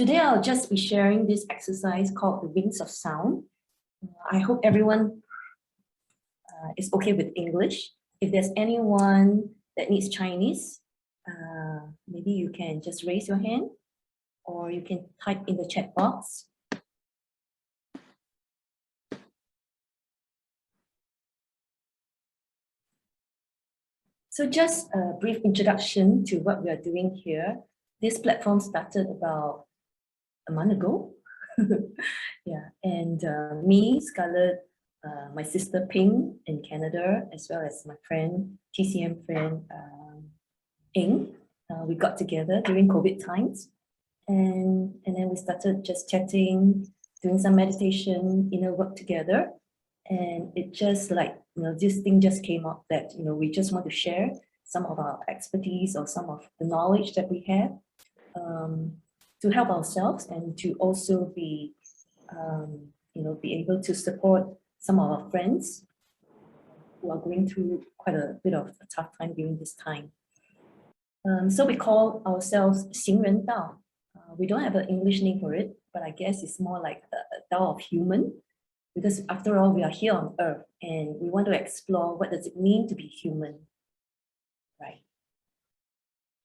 today I'll just be sharing this exercise called the Wings of Sound. I hope everyone is okay with English. If there's anyone that needs Chinese, maybe you can just raise your hand or you can type in the chat box. So just a brief introduction to what we are doing here. This platform started about a month ago. Yeah, and me, Scarlett, my sister Ping in Canada, as well as my friend, TCM friend, Ing. We got together during COVID times, and then we started just chatting, doing some meditation, inner work together. And it just like, this thing just came up that, we just want to share some of our expertise or some of the knowledge that we have to help ourselves and to also be, be able to support some of our friends who are going through quite a bit of a tough time during this time. So we call ourselves 行人道. We don't have an English name for it, but I guess it's more like a Dao of human, because after all, we are here on Earth and we want to explore what does it mean to be human, right?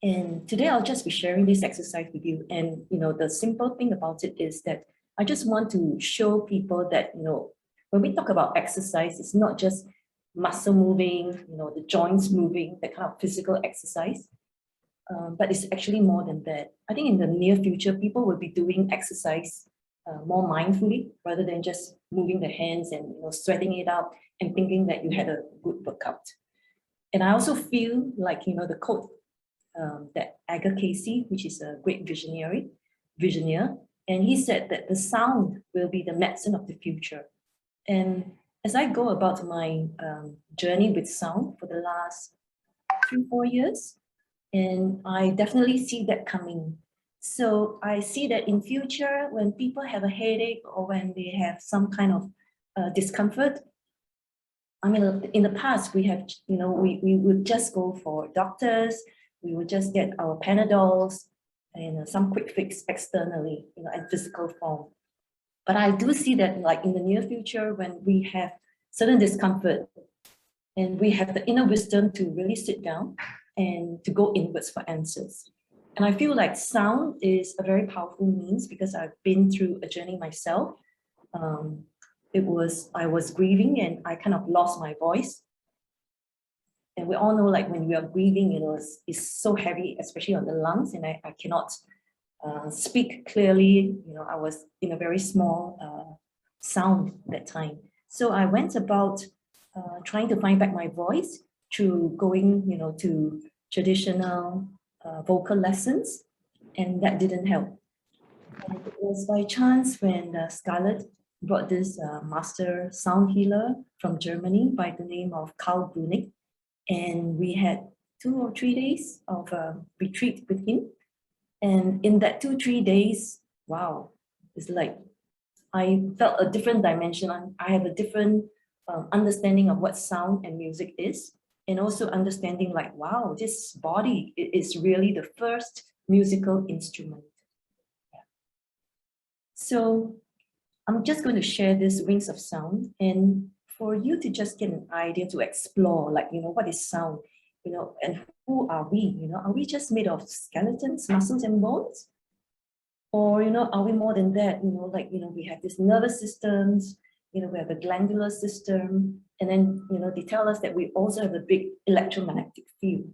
And today I'll just be sharing this exercise with you. And the simple thing about it is that I just want to show people that when we talk about exercise, it's not just muscle moving, the joints moving, that kind of physical exercise. But it's actually more than that. I think in the near future, people will be doing exercise more mindfully rather than just moving the hands and sweating it out and thinking that you had a good workout. And I also feel like the quote that Edgar Casey, which is a great visionary, and he said that the sound will be the medicine of the future. And as I go about my journey with sound for the last 3-4 years, and I definitely see that coming. So I see that in future, when people have a headache or when they have some kind of discomfort, I mean, in the past, we have, we would just go for doctors, we would just get our Panadols and some quick fix externally, in physical form. But I do see that like in the near future, when we have certain discomfort and we have the inner wisdom to really sit down and to go inwards for answers. And I feel like sound is a very powerful means because I've been through a journey myself. I was grieving and I kind of lost my voice. And we all know like when we are grieving, it's so heavy, especially on the lungs, and I cannot speak clearly. I was in a very small sound that time. So I went about trying to find back my voice through going, to traditional vocal lessons, and that didn't help. And it was by chance when Scarlett brought this master sound healer from Germany by the name of Karl Brunig, and we had 2 or 3 days of retreat with him. And in that 2-3 days, wow, it's like I felt a different dimension. I have a different understanding of what sound and music is. And also understanding like, wow, this body is really the first musical instrument. Yeah. So I'm just going to share this Wings of Sound, and for you to just get an idea to explore, like, what is sound, and who are we? Are we just made of skeletons, muscles and bones? Or, are we more than that? We have this nervous systems, we have the glandular system, and then, they tell us that we also have a big electromagnetic field.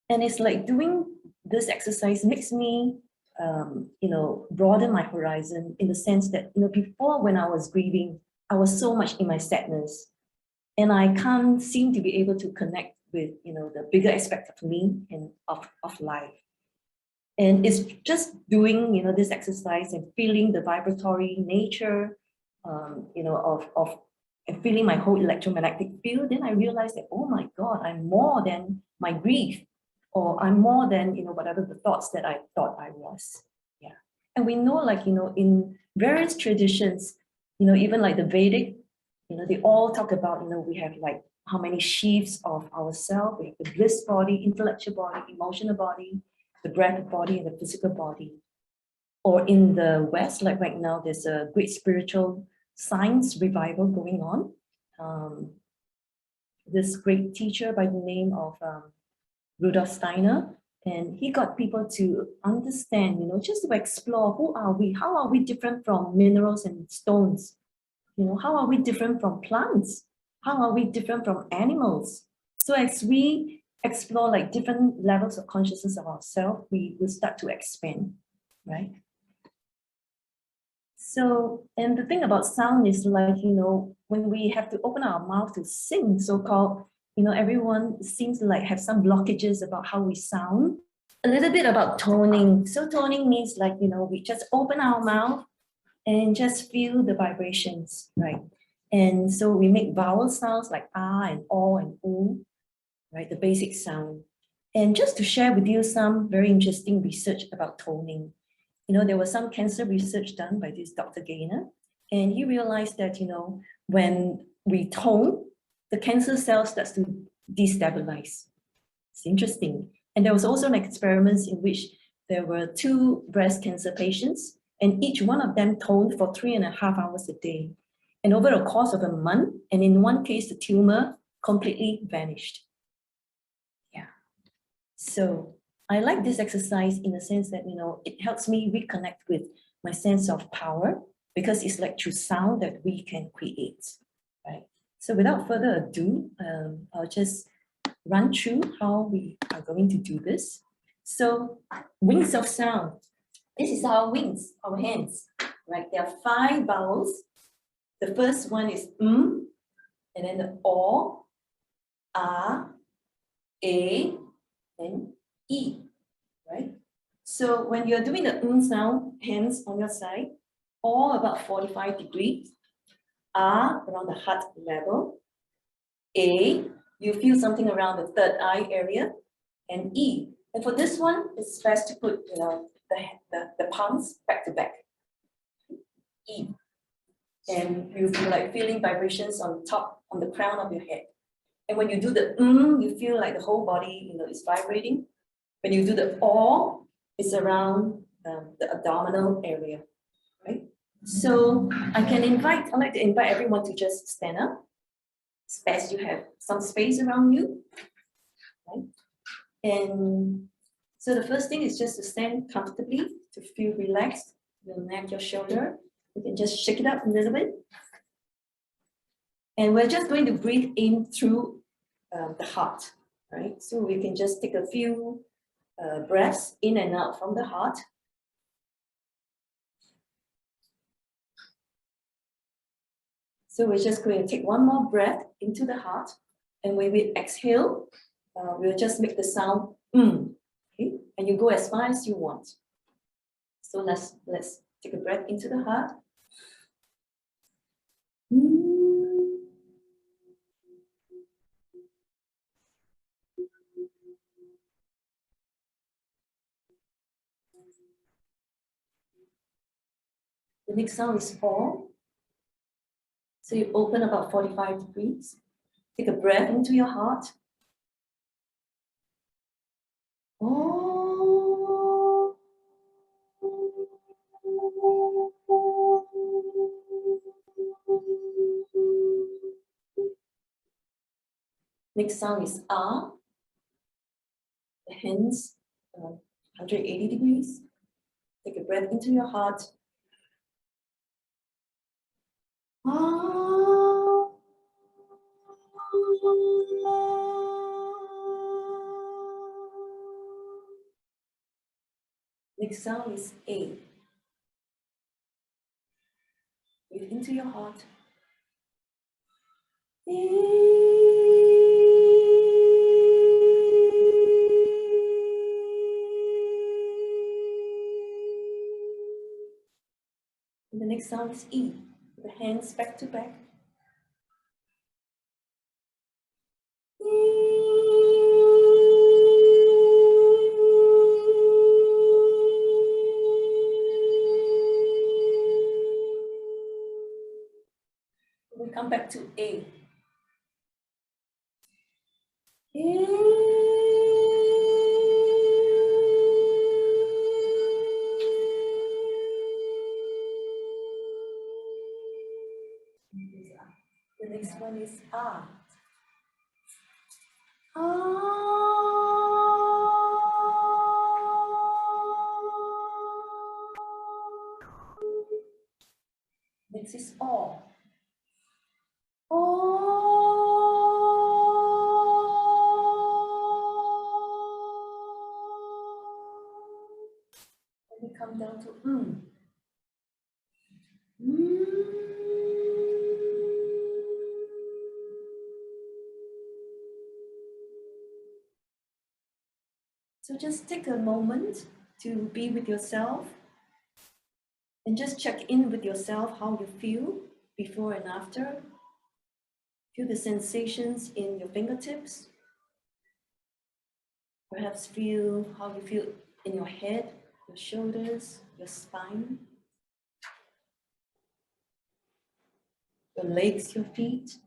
And it's like doing this exercise makes me, broaden my horizon in the sense that, before when I was grieving, I was so much in my sadness and I can't seem to be able to connect with, the bigger aspect of me and of life. And it's just doing, this exercise and feeling the vibratory nature, and feeling my whole electromagnetic field, then I realized that, oh my God, I'm more than my grief, or I'm more than, whatever the thoughts that I thought I was. Yeah. And we know, like, in various traditions, even like the Vedic, they all talk about, we have like how many sheaths of ourselves. We have the bliss body, intellectual body, emotional body, the breath body, and the physical body. or in the West, like right now, there's a great spiritual science revival going on. This great teacher by the name of Rudolf Steiner, and he got people to understand, just to explore who are we, how are we different from minerals and stones, how are we different from plants, how are we different from animals. So as we explore like different levels of consciousness of ourselves, we will start to expand, right? So, and the thing about sound is like, when we have to open our mouth to sing, so-called, everyone seems to like have some blockages about how we sound. A little bit about toning. So toning means like, we just open our mouth and just feel the vibrations, right? And so we make vowel sounds like ah and oh and right? The basic sound. And just to share with you some very interesting research about toning. There was some cancer research done by this Dr. Gaynor, and he realized that, when we tone, the cancer cell starts to destabilize. It's interesting. And there was also an experiment in which there were 2 breast cancer patients, and each one of them toned for 3.5 hours a day. And over the course of a month, and in one case, the tumor completely vanished. Yeah. So I like this exercise in the sense that, it helps me reconnect with my sense of power, because it's like through sound that we can create, right? So without further ado, I'll just run through how we are going to do this. So wings of sound. This is our wings, our hands, right? There are 5 vowels. The first one is and then the o, a, and e, right? So when you're doing the sound, hands on your side, all about 45 degrees, around the heart level, a, you feel something around the third eye area, and e. And for this one, it's best to put, the palms back to back. E. And you feel like feeling vibrations on top, on the crown of your head. And when you do the you feel like the whole body, is vibrating. When you do the o, it's around the abdominal area, right? So I'd like to invite everyone to just stand up. As you have some space around you, right? And so the first thing is just to stand comfortably, to feel relaxed, your neck, your shoulder. You can just shake it up a little bit. And we're just going to breathe in through the heart, right? So we can just take a few breaths in and out from the heart. So we're just going to take one more breath into the heart. And when we exhale, we'll just make the sound okay? And you go as far as you want. So let's take a breath into the heart. The next sound is O. So you open about 45 degrees. Take a breath into your heart. Oh. Next sound is A. The hands 180 degrees. Take a breath into your heart. Ah. Next sound is A. Breathe into your heart. And the next sound is E. The hands back to back. We come back to A. is ah. This is all. Let me come down to So just take a moment to be with yourself and just check in with yourself, how you feel before and after. Feel the sensations in your fingertips. Perhaps feel how you feel in your head, your shoulders, your spine, your legs, your feet.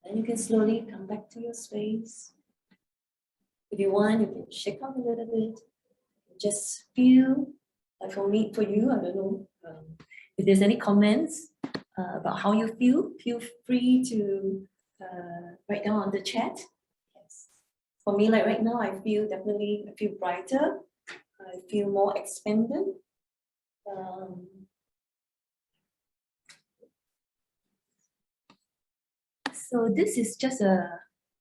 Then you can slowly come back to your space. If you want, you can shake out a little bit. Just feel, like for you, I don't know, if there's any comments about how you feel free to write down on the chat. Yes. For me, like right now, I feel brighter. I feel more expanded. So this is just a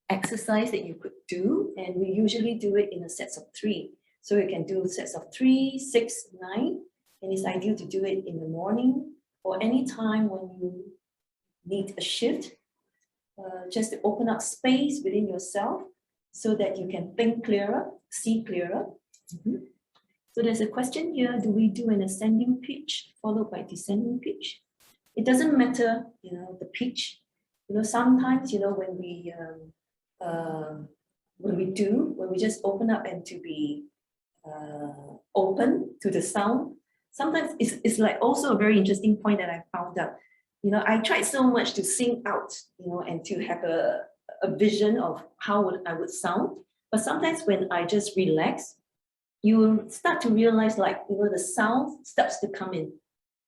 exercise that you could do, and we usually do it in a sets of 3. So you can do sets of 3, 6, 9, and it's ideal to do it in the morning or any time when you need a shift, just to open up space within yourself so that you can think clearer, see clearer. So there's a question here, do we do an ascending pitch followed by descending pitch? It doesn't matter, the pitch. Sometimes, when we just open up and to be open to the sound, sometimes it's like also a very interesting point that I found out. I tried so much to sing out, and to have a vision of how I would sound. But sometimes when I just relax, you start to realize the sound starts to come in.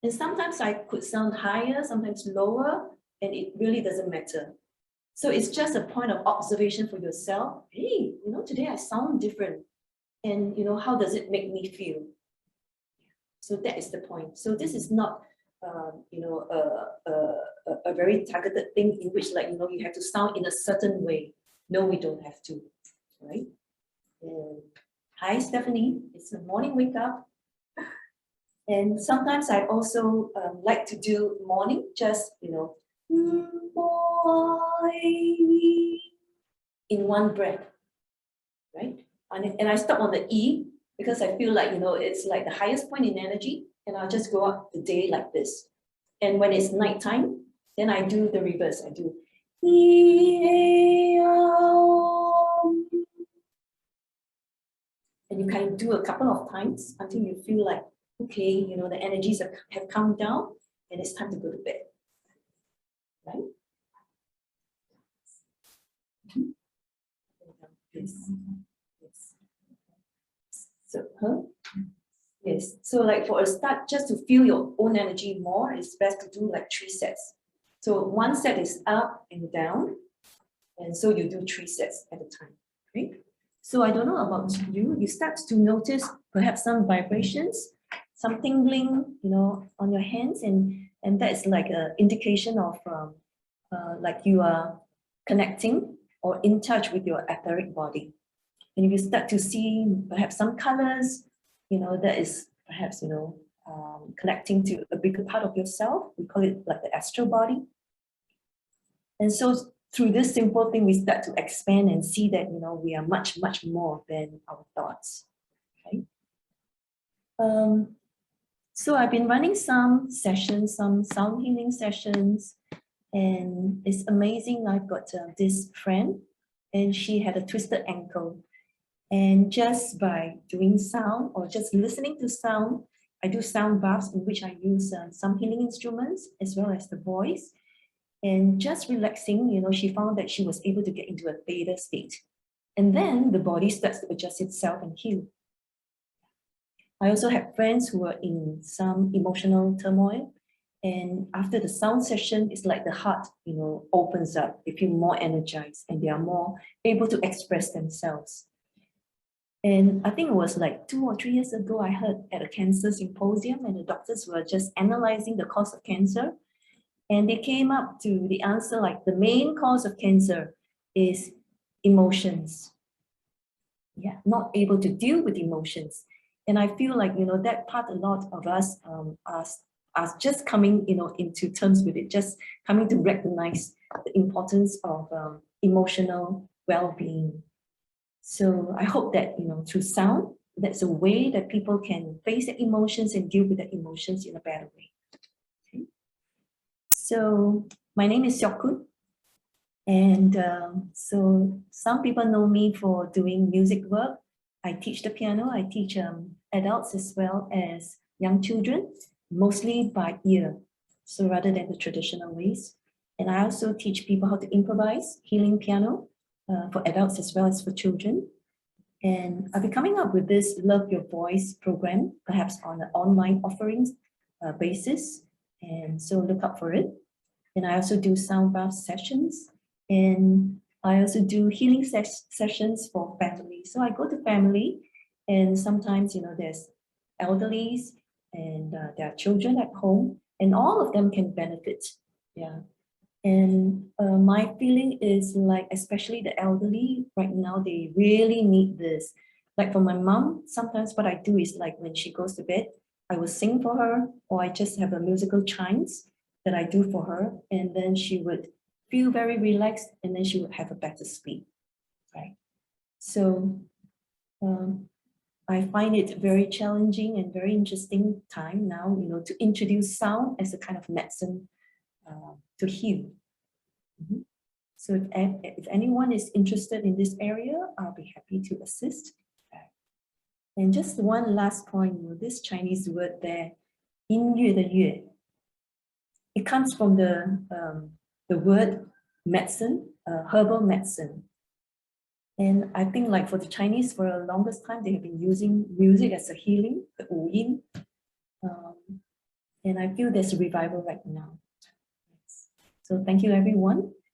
And sometimes I could sound higher, sometimes lower, and it really doesn't matter. So it's just a point of observation for yourself. Hey, today I sound different. And how does it make me feel? So that is the point. So this is not, a very targeted thing in which you have to sound in a certain way. No, we don't have to, right? And hi, Stephanie. It's a morning wake up. And sometimes I also like to do morning, just, in one breath, right? And I stop on the E because I feel like, it's like the highest point in energy, and I'll just go out the day like this. And when it's nighttime, then I do the reverse. I do and you can do a couple of times until you feel like, okay, the energies have come down and it's time to go to bed, right? Yes. Yes. So, yes. So like for a start, just to feel your own energy more, it's best to do like 3 sets. So 1 set is up and down. And so you do 3 sets at a time, right? So I don't know about you, you start to notice perhaps some vibrations, some tingling, on your hands, and that is like an indication of like you are connecting or in touch with your etheric body. And if you start to see perhaps some colors, that is perhaps, connecting to a bigger part of yourself. We call it like the astral body. And so through this simple thing, we start to expand and see that, we are much, much more than our thoughts, okay? So I've been running some sessions, some sound healing sessions, and it's amazing. I've got this friend, and she had a twisted ankle. And just by doing sound or just listening to sound, I do sound baths in which I use some healing instruments as well as the voice. And just relaxing, she found that she was able to get into a theta state. And then the body starts to adjust itself and heal. I also have friends who are in some emotional turmoil. And after the sound session, it's like the heart, opens up. They feel more energized and they are more able to express themselves. And I think it was like 2 or 3 years ago, I heard at a cancer symposium, and the doctors were just analyzing the cause of cancer. And they came up to the answer like the main cause of cancer is emotions. Yeah, not able to deal with emotions. And I feel like, that part a lot of us are just coming, into terms with it, just coming to recognize the importance of emotional well-being. So I hope that, through sound, that's a way that people can face their emotions and deal with their emotions in a better way. Okay. So my name is Siok. And so some people know me for doing music work. I teach the piano. I teach adults as well as young children, mostly by ear, so rather than the traditional ways. And I also teach people how to improvise healing piano for adults as well as for children. And I'll be coming up with this Love Your Voice program, perhaps on an online offerings basis. And so look up for it. And I also do sound bath sessions. And I also do healing sessions for family. So I go to family, and sometimes, there's elderlies and there are children at home, and all of them can benefit. Yeah. And my feeling is like, especially the elderly right now, they really need this. Like for my mom, sometimes what I do is like when she goes to bed, I will sing for her, or I just have a musical chimes that I do for her. And then she would feel very relaxed, and then she would have a better sleep, right? So I find it very challenging and very interesting time now, to introduce sound as a kind of medicine to heal. Mm-hmm. So if anyone is interested in this area, I'll be happy to assist. And just one last point, this Chinese word there, 音乐的乐, it comes from the word medicine, herbal medicine. And I think like for the Chinese, for the longest time, they have been using music as a healing, the wu yin. And I feel there's a revival right now. So thank you, everyone.